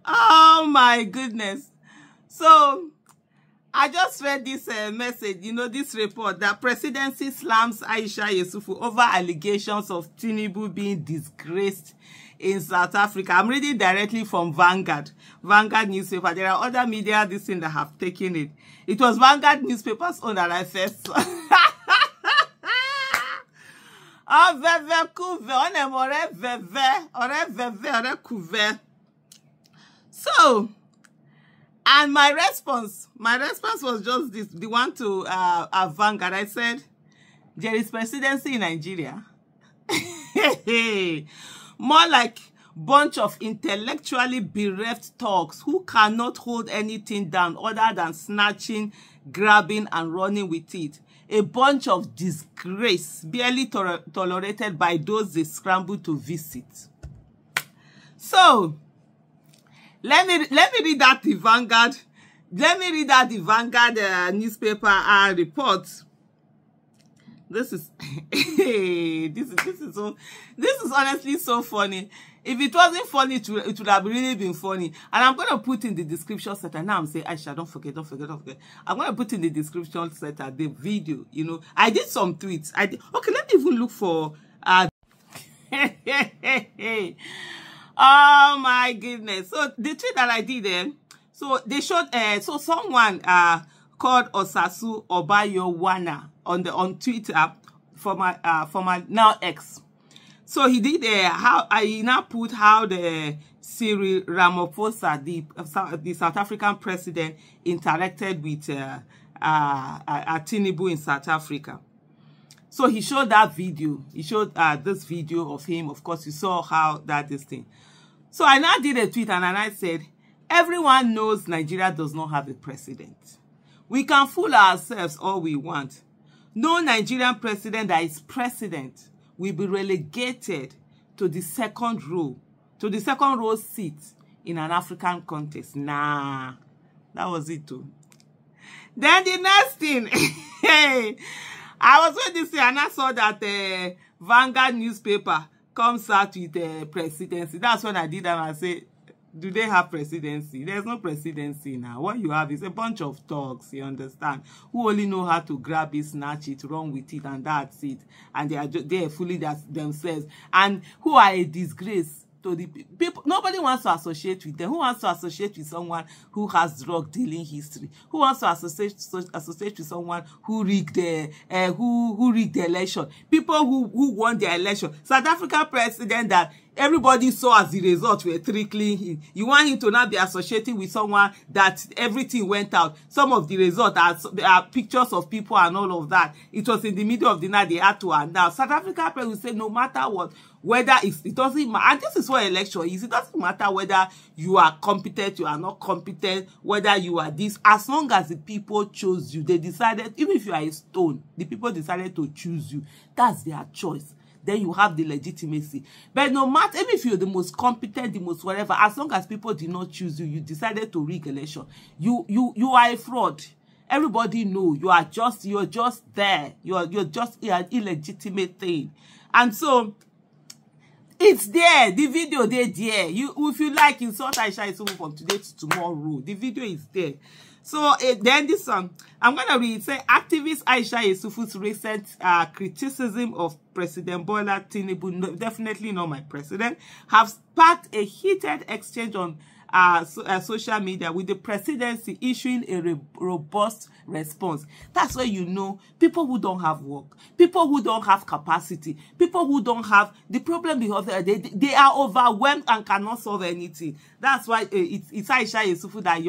Oh my goodness. So I just read this message, you know, this report that presidency slams Aisha Yesufu over allegations of Tinubu being disgraced in South Africa. I'm reading directly from Vanguard newspaper. There are other media this thing that have taken it. It was Vanguard newspaper's own that I first saw. So, and my response was just this, the one to Vanguard. I said, there is presidency in Nigeria. More like bunch of intellectually bereft thugs who cannot hold anything down other than snatching, grabbing, and running with it. A bunch of disgrace barely tolerated by those they scramble to visit. So, let me read that the Vanguard. Let me read that the Vanguard newspaper report. This is this is honestly so funny. If it wasn't funny, it would have really been funny. And I'm going to put in the description section. Now I'm saying, Aisha, don't forget. I'm going to put in the description section the video. You know, I did some tweets. Okay, let me even look for. Oh my goodness! So the tweet that I did then. So they showed. So someone called Osasu Obayowana on Twitter for my now X. So he did how I now put how the Cyril Ramaphosa, the South African president, interacted with Tinubu in South Africa. So he showed that video. He showed this video of him. Of course, you saw how this thing. So I now did a tweet and I said, everyone knows Nigeria does not have a president. We can fool ourselves all we want. No Nigerian president that is president will be relegated to the second row seat in an African context. Nah, that was it too. Then the next thing, I was with this and I saw that Vanguard newspaper comes out with presidency. That's when I did that and I said, do they have presidency? There's no presidency now. What you have is a bunch of thugs, you understand, who only know how to grab it, snatch it, run with it, and that's it. And they are fully themselves. And who are a disgrace to the people. Nobody wants to associate with them. Who wants to associate with someone who has drug dealing history? Who wants to associate with someone who rigged the election? People who won the election. South African president that everybody saw as the result were trickling in. You want him to not be associating with someone that everything went out. Some of the results are pictures of people and all of that. It was in the middle of the night they had to announce. South African president say no matter what, whether it doesn't matter, and this is what election is. It doesn't matter whether you are competent, you are not competent, whether you are this. As long as the people chose you, they decided, even if you are a stone, the people decided to choose you. That's their choice. Then you have the legitimacy. But no matter, even if you're the most competent, the most whatever, as long as people did not choose you, you decided to rig election. You are a fraud. Everybody know you're just there. You're just an illegitimate thing. And so it's there. The video there. If you like, insult Aisha Yesufu from today to tomorrow. The video is there. So then this one, I'm going to read. Say, activist Aisha Yesufu's recent criticism of President Bola Tinubu, definitely not my president, have sparked a heated exchange on social media, with the presidency issuing a robust response. That's where you know people who don't have work, people who don't have capacity, people who don't have the problem because they are overwhelmed and cannot solve anything. That's why it's Aisha Yesufu that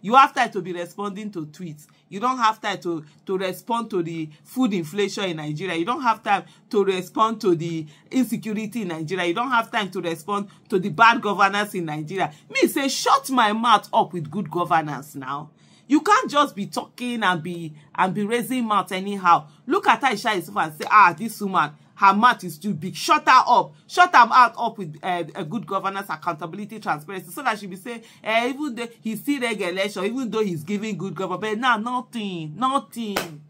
you have time to be responding to tweets. You don't have time to respond to the food inflation in Nigeria. You don't have time to respond to the insecurity in Nigeria. You don't have time to respond to the bad governance in Nigeria. Me say, shut my mouth up with good governance now. You can't just be talking and be raising mouth anyhow. Look at Aisha Yesufu and say, this woman, her mouth is too big. Shut her up. Shut her mouth up with a good governance, accountability, transparency, so that she be saying, even though he's still regulation, even though he's giving good government, but now nothing.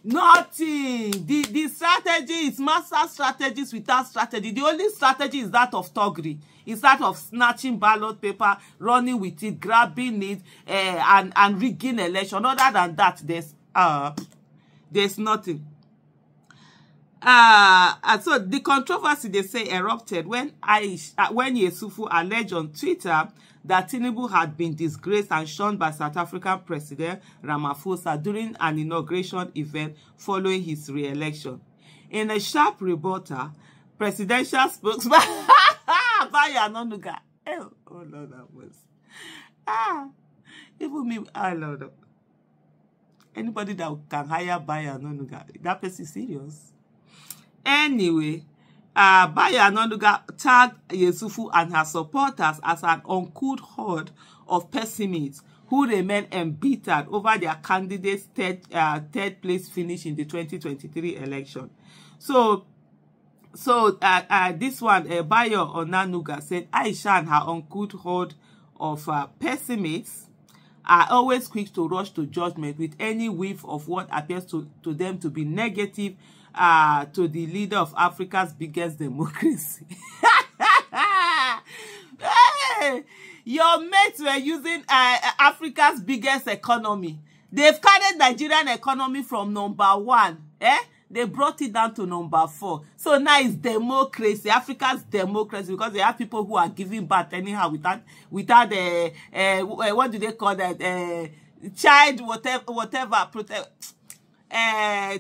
Nothing. The strategy is master strategies without strategy. The only strategy is that of thuggery. It's that of snatching ballot paper, running with it, grabbing it, and rigging election. Other than that, there's nothing. And so the controversy, they say, erupted when Yesufu alleged on Twitter that Tinubu had been disgraced and shunned by South African President Ramaphosa during an inauguration event following his re-election. In a sharp rebuttal, presidential spokesman Bayo Onanuga, oh Lord, that was even me, Lord, anybody that can hire Bayo Onanuga, that person is serious. Anyway, Bayo Onanuga tagged Yesufu and her supporters as an uncouth horde of pessimists who remain embittered over their candidate's third place finish in the 2023 election. So this one, Bayo Onanuga said, Aisha and her uncouth horde of pessimists are always quick to rush to judgment with any whiff of what appears to them to be negative to the leader of Africa's biggest democracy. Hey, your mates were using Africa's biggest economy. They've carried Nigerian economy from #1. They brought it down to #4. So now it's democracy, Africa's democracy, because they have people who are giving birth anyhow without what do they call that? Child whatever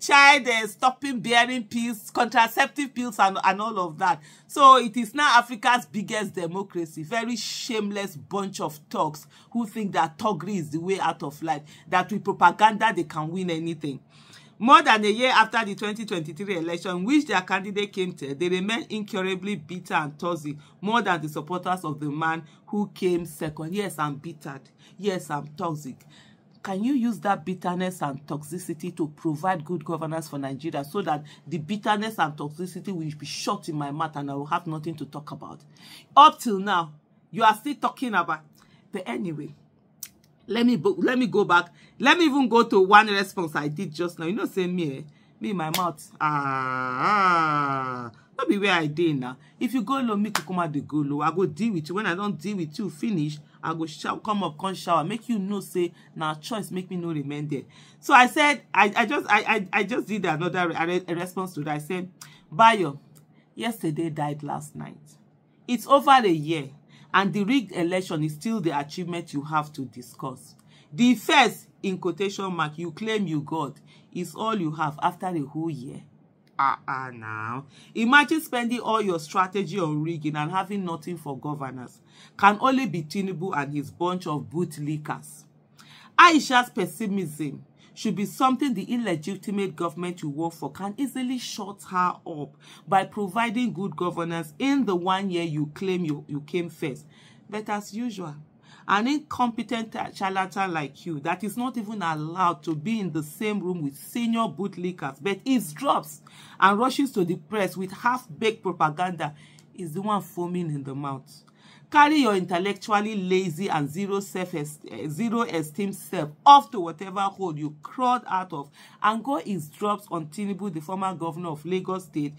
child stopping bearing pills, contraceptive pills, and all of that. So it is now Africa's biggest democracy. Very shameless bunch of thugs who think that thuggery is the way out of life, that with propaganda they can win anything. More than a year after the 2023 election, which their candidate came to, they remain incurably bitter and toxic, more than the supporters of the man who came second. Yes, I'm bitter. Yes, I'm toxic. Can you use that bitterness and toxicity to provide good governance for Nigeria so that the bitterness and toxicity will be shut in my mouth and I will have nothing to talk about? Up till now, you are still talking about. But anyway, let me go back. Let me even go to one response I did just now. You know, say me my mouth. Not be where I did now. If you go low, me kukuma de go low. I go deal with you. When I don't deal with you, finish. I go shower, come up, come shower, make you know, say, now choice, make me no remain there. So I said, I just did another response to that. I said, Bayo, yesterday died last night. It's over a year, and the rigged election is still the achievement you have to discuss. The first, in quotation mark, you claim you got, is all you have after a whole year. Now. Imagine spending all your strategy on rigging and having nothing for governance. Can only be Tinubu and his bunch of bootlickers. Aisha's pessimism should be something the illegitimate government you work for can easily shut her up by providing good governance in the 1 year you claim you came first. But as usual, an incompetent charlatan like you that is not even allowed to be in the same room with senior bootlickers but eavesdrops and rushes to the press with half-baked propaganda is the one foaming in the mouth. Carry your intellectually lazy and zero esteem self off to whatever hole you crawled out of and go eavesdrops on Tinubu, the former governor of Lagos State,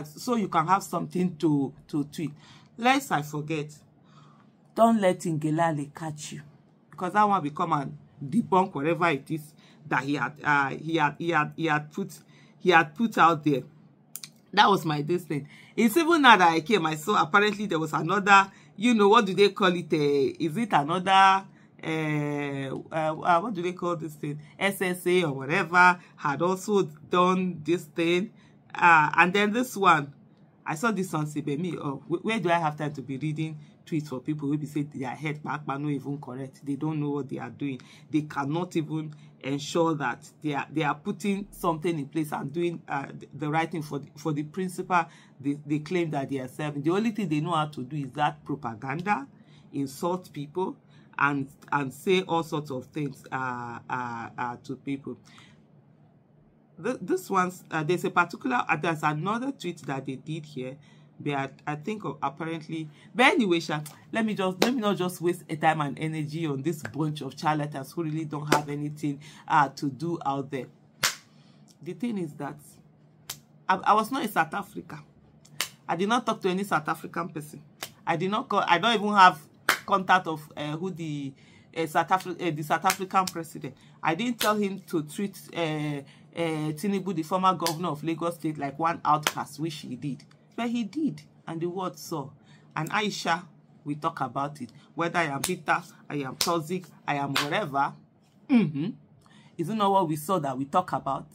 so you can have something to tweet. Lest I forget, don't let Ngelale catch you, because that one will come and debunk whatever it is that he had put out there. That was my thing. It's even now that I came, I saw apparently there was another, you know, what do they call it? Is it another, what do they call this thing? SSA or whatever had also done this thing. And then this one, I saw this on CBME. Oh, where do I have time to be reading tweets for people who be say their head back but not even correct? They don't know what they are doing. They cannot even ensure that they are putting something in place and doing the right thing for the principle they claim that they are serving. The only thing they know how to do is that propaganda, insult people, and say all sorts of things to people. This one's there's a particular there's another tweet that they did here. But I think apparently, but anyway, let me not just waste a time and energy on this bunch of charlatans who really don't have anything to do out there. the thing is that I was not in South Africa. I did not talk to any South African person. I did not call. I don't even have contact of who the South African president. I didn't tell him to treat Tinubu, the former governor of Lagos State, like one outcast, which he did. But he did, and the world saw. And Aisha, we talk about it. Whether I am bitter, I am toxic, I am whatever. Isn't that what we saw that we talk about?